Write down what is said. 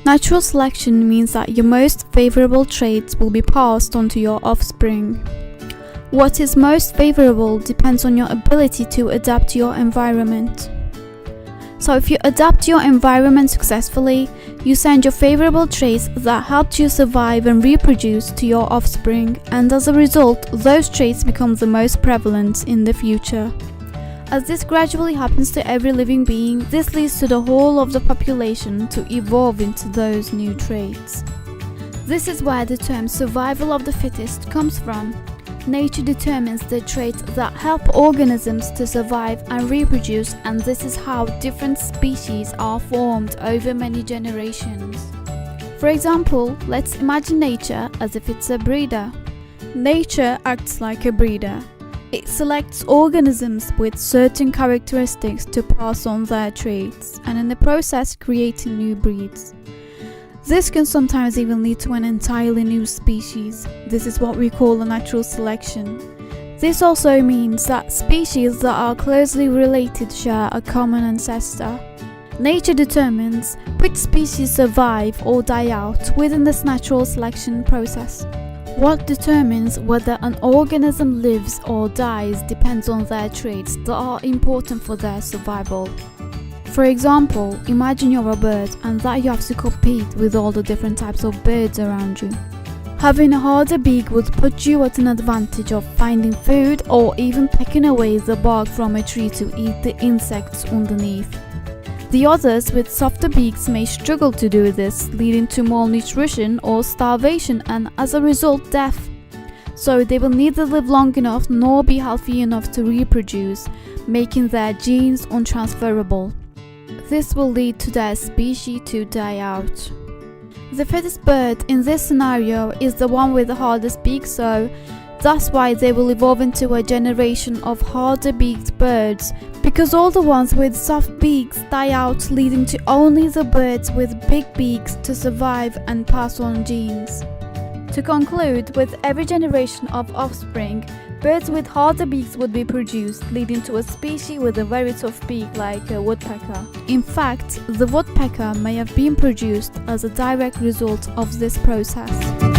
Natural selection means that your most favorable traits will be passed on to your offspring. What is most favorable depends on your ability to adapt to your environment. So if you adapt to your environment successfully, you send your favorable traits that helped you survive and reproduce to your offspring, and as a result, those traits become the most prevalent in the future. As this gradually happens to every living being, this leads to the whole of the population to evolve into those new traits. This is where the term survival of the fittest comes from. Nature determines the traits that help organisms to survive and reproduce, and this is how different species are formed over many generations. For example, let's imagine nature as if it's a breeder. Nature acts like a breeder. It selects organisms with certain characteristics to pass on their traits, and in the process creating new breeds. This can sometimes even lead to an entirely new species. This is what we call a natural selection. This also means that species that are closely related share a common ancestor. Nature determines which species survive or die out within this natural selection process. What determines whether an organism lives or dies depends on their traits that are important for their survival. For example, imagine you're a bird and that you have to compete with all the different types of birds around you. Having a harder beak would put you at an advantage of finding food or even pecking away the bark from a tree to eat the insects underneath. The others with softer beaks may struggle to do this, leading to malnutrition or starvation and as a result death. So they will neither live long enough nor be healthy enough to reproduce, making their genes untransferable. This will lead to their species to die out. The fittest bird in this scenario is the one with the hardest beak, so that's why they will evolve into a generation of harder beaked birds, because all the ones with soft beaks die out, leading to only the birds with big beaks to survive and pass on genes. To conclude, with every generation of offspring, birds with harder beaks would be produced, leading to a species with a very tough beak like a woodpecker. In fact, the woodpecker may have been produced as a direct result of this process.